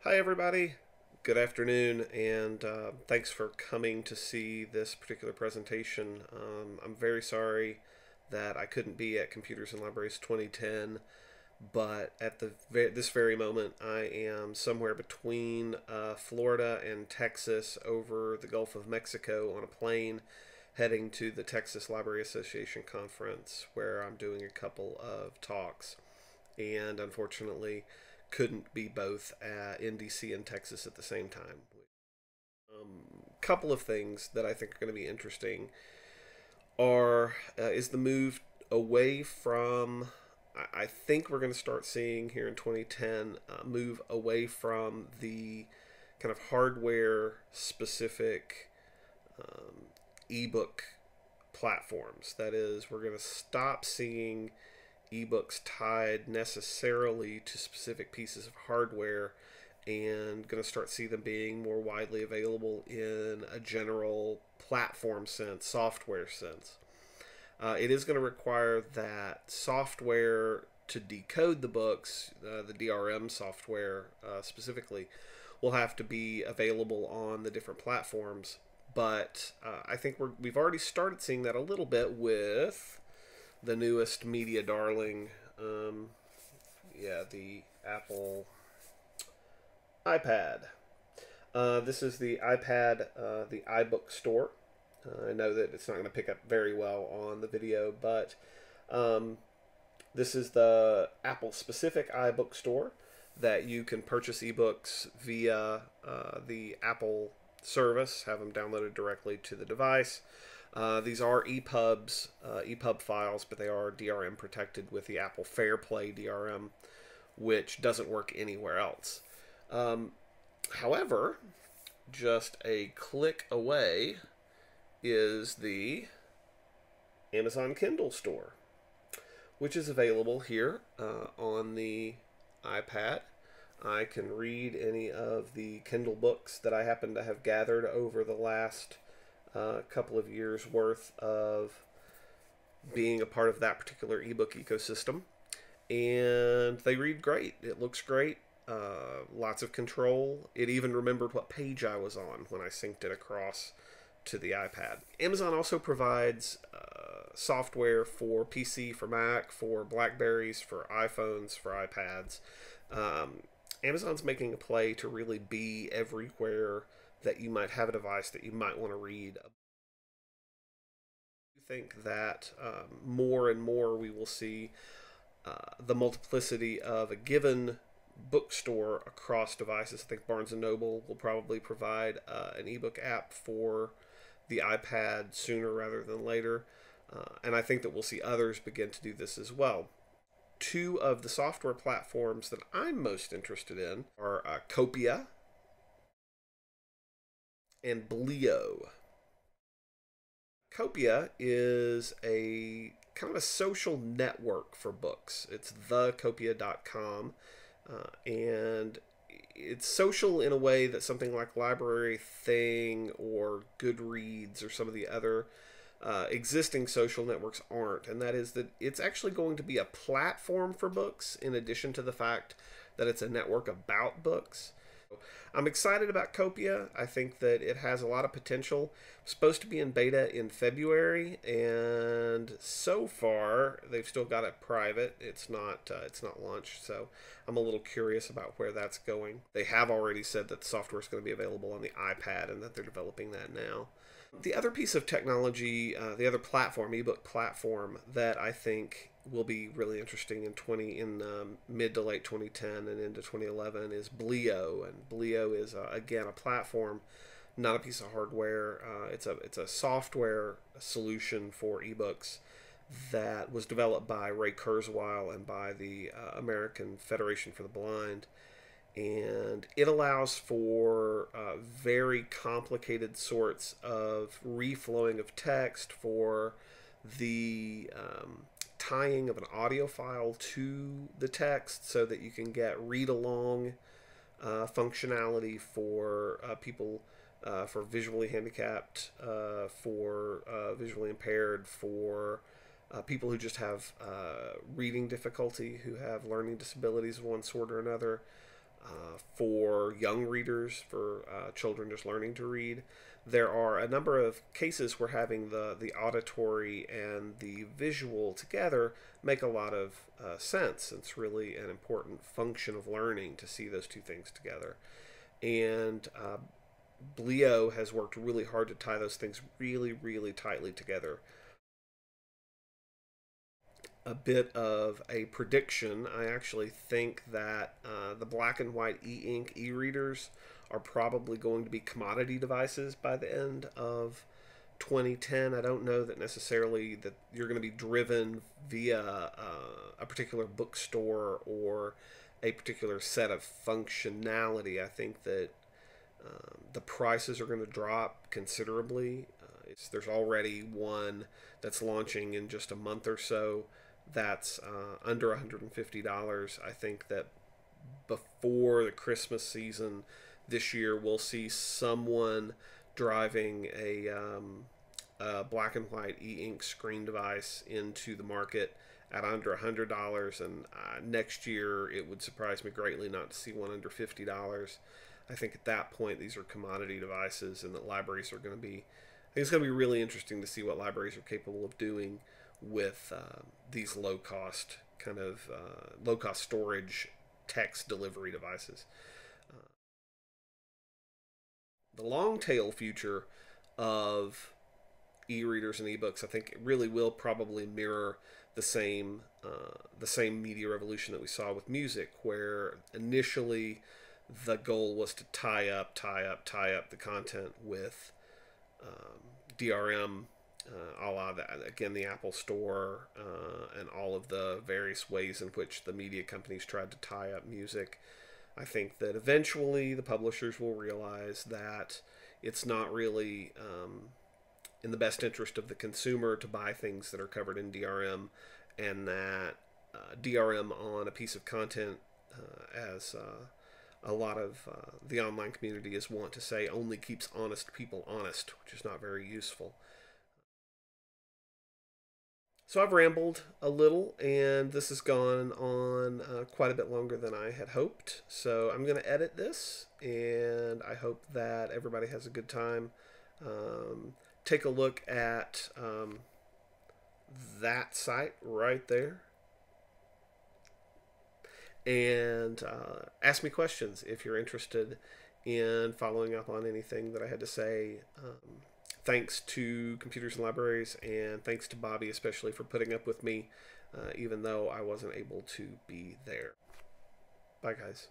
Hi, everybody. Good afternoon, and thanks for coming to see this particular presentation. I'm very sorry that I couldn't be at Computers and Libraries 2010, but at this very moment, I am somewhere between Florida and Texas over the Gulf of Mexico on a plane heading to the Texas Library Association conference where I'm doing a couple of talks. And unfortunately, couldn't be both in DC and Texas at the same time. Couple of things that I think are going to be interesting are is the move away from. I think we're going to start seeing here in 2010 move away from the kind of hardware specific ebook platforms. That is, we're going to stop seeing ebooks tied necessarily to specific pieces of hardware and going to start see them being more widely available in a general platform sense, software sense. It is going to require that software to decode the books, the DRM software specifically, will have to be available on the different platforms. But I think we've already started seeing that a little bit with the newest media darling, the Apple iPad. This is the iPad, the iBook store. I know that it's not going to pick up very well on the video, but this is the Apple specific iBook store that you can purchase ebooks via the Apple service, have them downloaded directly to the device. These are EPUB files, but they are DRM protected with the Apple FairPlay DRM, which doesn't work anywhere else. However, just a click away is the Amazon Kindle store, which is available here on the iPad. I can read any of the Kindle books that I happen to have gathered over the last couple of years worth of being a part of that particular ebook ecosystem, and they read great. It looks great. Lots of control. It even remembered what page I was on when I synced it across to the iPad. Amazon also provides software for PC, for Mac, for Blackberries, for iPhones, for iPads. Amazon's making a play to really be everywhere that you might have a device that you might want to read. I think that more and more we will see the multiplicity of a given bookstore across devices. I think Barnes & Noble will probably provide an ebook app for the iPad sooner rather than later. And I think that we'll see others begin to do this as well. Two of the software platforms that I'm most interested in are Copia and Blio. Copia is a kind of a social network for books. It's thecopia.com, and it's social in a way that something like Library Thing or Goodreads or some of the other existing social networks aren't, and that is that it's actually going to be a platform for books in addition to the fact that it's a network about books. I'm excited about Copia. I think that it has a lot of potential. It's supposed to be in beta in February, and so far they've still got it private. It's not launched, so I'm a little curious about where that's going. They have already said that the software is going to be available on the iPad and that they're developing that now. The other piece of technology, the other platform, ebook platform, that I think will be really interesting in mid to late 2010 and into 2011 is Blio. And Blio is again a platform, not a piece of hardware. It's a software solution for ebooks that was developed by Ray Kurzweil and by the American Federation for the Blind. And it allows for very complicated sorts of reflowing of text, for the tying of an audio file to the text so that you can get read-along functionality for people, for visually handicapped, for visually impaired, for people who just have reading difficulty, who have learning disabilities of one sort or another. for young readers, for children just learning to read. There are a number of cases where having the auditory and the visual together make a lot of sense. It's really an important function of learning to see those two things together. And Bleo has worked really hard to tie those things really, really tightly together. A bit of a prediction, I actually think that the black and white e-ink e-readers are probably going to be commodity devices by the end of 2010. I don't know that necessarily that you're going to be driven via a particular bookstore or a particular set of functionality. I think that the prices are going to drop considerably. There's already one that's launching in just a month or so that's under $150. I think that before the Christmas season this year, we'll see someone driving a black and white e-ink screen device into the market at under $100, and next year it would surprise me greatly not to see one under $50. I think at that point these are commodity devices, and that libraries are going to be. I think it's going to be really interesting to see what libraries are capable of doing with these low-cost low-cost storage text delivery devices. The long-tail future of e-readers and e-books, I think, it really will probably mirror the same media revolution that we saw with music, where initially the goal was to tie up the content with DRM, a la that, again, the Apple Store, and all of the various ways in which the media companies tried to tie up music. I think that eventually the publishers will realize that it's not really in the best interest of the consumer to buy things that are covered in DRM, and that DRM on a piece of content, as a lot of the online community is wont to say, only keeps honest people honest, which is not very useful. So I've rambled a little, and this has gone on quite a bit longer than I had hoped. So I'm going to edit this, and I hope that everybody has a good time. Take a look at that site right there, and ask me questions if you're interested in following up on anything that I had to say. Thanks to Computers and Libraries, and thanks to Bobby especially for putting up with me, even though I wasn't able to be there. Bye, guys.